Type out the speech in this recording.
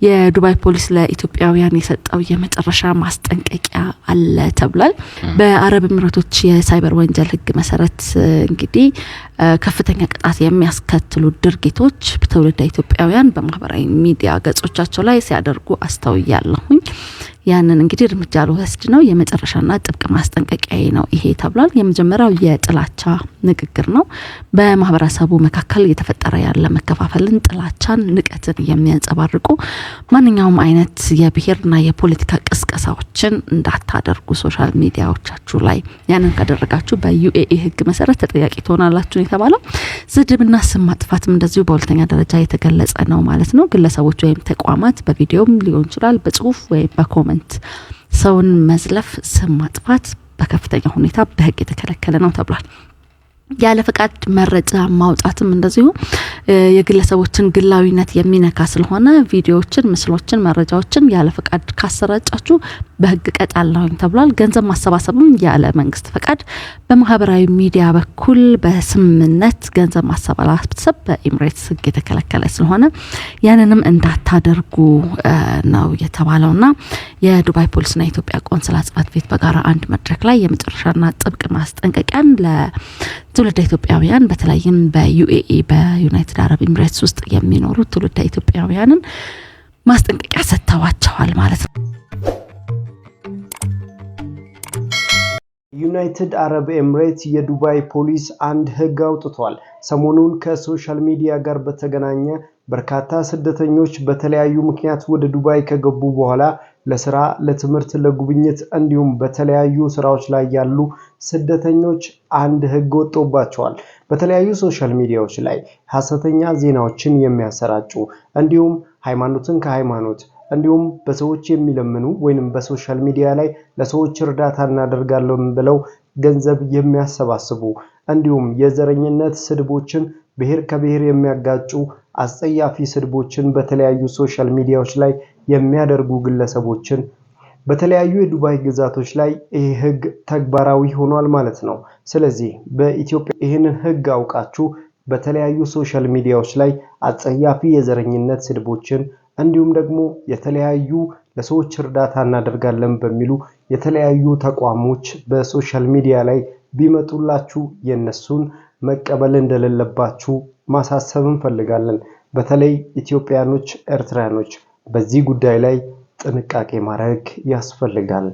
የዱባይ ፖሊስ ለኢትዮጵያውያን የሰጠው የመጨረሻ ማስጠንቀቂያ አለ ተብሏል። በአረብ ኤሚሬቶች የሳይበር ወንጀል ህግ መሰረት እንግዲህ ከፍተኛ ቅጣት የሚያስከትሉ ድርጊቶች በትውልደ ኢትዮጵያውያን በማህበራዊ ሚዲያ ገጾቻቸው ላይ ሲያደርጉ አስተውያለሁኝ። ያንን እንግዲህ እርምጃ ልወስድ ነው የመጨረሻና ጥብቅ ማስጠንቀቂያ ነው ይሄ ተብሏል። የመጀመሪያው የጥላቻ ንግግር ነው። በማህበረሰቡ መካከል እየተፈጠረ ያለ መከፋፈልን፣ ጥላቻን፣ ንቀትን የሚያንጸባርቁ ማንኛውም አይነት የብሔርና የፖለቲካ ቅስቀሳዎችን እንዳታደርጉ ሶሻል ሚዲያዎቻችሁ ላይ። ያንን ካደረጋችሁ በዩኤኢ ህግ መሰረት ተጠያቂ ትሆናላችሁ የተባለው። ስድብና ስም ማጥፋትም እንደዚሁ በሁለተኛ ደረጃ የተገለጸ ነው ማለት ነው። ግለሰቦች ወይም ተቋማት በቪዲዮም ሊሆን ይችላል፣ በጽሁፍ ወይም በኮሜንት ሰውን መዝለፍ፣ ስም ማጥፋት በከፍተኛ ሁኔታ በህግ የተከለከለ ነው ተብሏል። ያለ ፈቃድ መረጃ ማውጣትም እንደዚሁ የግለሰቦችን ግላዊነት የሚነካ ስለሆነ ቪዲዮዎችን፣ ምስሎችን፣ መረጃዎችን ያለ ፈቃድ ካሰራጫችሁ በህግ ቀጣላው ተብሏል። ገንዘብ ማሰባሰብም ያለ መንግስት ፈቃድ በማህበራዊ ሚዲያ በኩል በስምምነት ገንዘብ ማሰባሰብ በኤሚሬትስ ህግ የተከለከለ ስለሆነ ያንንም እንዳታደርጉ ነው የተባለውና የዱባይ ፖሊስና የኢትዮጵያ ቆንስላ ጽሕፈት ቤት በጋራ አንድ መድረክ ላይ የመጨረሻና ጥብቅ ማስጠንቀቂያን ለትውልደ ኢትዮጵያውያን በተለይም በዩኤኢ በዩናይትድ አረብ ኤሚሬትስ ውስጥ የሚኖሩ ትውልደ ኢትዮጵያውያንን ማስጠንቀቂያ ሰጥተዋቸዋል ማለት ነው። ዩናይትድ አረብ ኤሚሬትስ የዱባይ ፖሊስ አንድ ህግ አውጥቷል። ሰሞኑን ከሶሻል ሚዲያ ጋር በተገናኘ በርካታ ስደተኞች በተለያዩ ምክንያት ወደ ዱባይ ከገቡ በኋላ ለስራ፣ ለትምህርት፣ ለጉብኝት እንዲሁም በተለያዩ ስራዎች ላይ ያሉ ስደተኞች አንድ ህግ ወጥቶባቸዋል። በተለያዩ ሶሻል ሚዲያዎች ላይ ሐሰተኛ ዜናዎችን የሚያሰራጩ እንዲሁም ሃይማኖትን ከሃይማኖት እንዲሁም በሰዎች የሚለምኑ ወይንም በሶሻል ሚዲያ ላይ ለሰዎች እርዳታ እናደርጋለን ብለው ገንዘብ የሚያሰባስቡ እንዲሁም የዘረኝነት ስድቦችን ብሔር ከብሔር የሚያጋጩ አስጸያፊ ስድቦችን በተለያዩ ሶሻል ሚዲያዎች ላይ የሚያደርጉ ግለሰቦችን በተለያዩ የዱባይ ግዛቶች ላይ ይህ ህግ ተግባራዊ ሆኗል ማለት ነው። ስለዚህ በኢትዮጵያ ይህንን ህግ አውቃችሁ በተለያዩ ሶሻል ሚዲያዎች ላይ አስጸያፊ የዘረኝነት ስድቦችን እንዲሁም ደግሞ የተለያዩ ለሰዎች እርዳታ እናደርጋለን በሚሉ የተለያዩ ተቋሞች በሶሻል ሚዲያ ላይ ቢመጡላችሁ የነሱን መቀበል እንደሌለባችሁ ማሳሰብ እንፈልጋለን። በተለይ ኢትዮጵያኖች፣ ኤርትራኖች በዚህ ጉዳይ ላይ ጥንቃቄ ማድረግ ያስፈልጋል።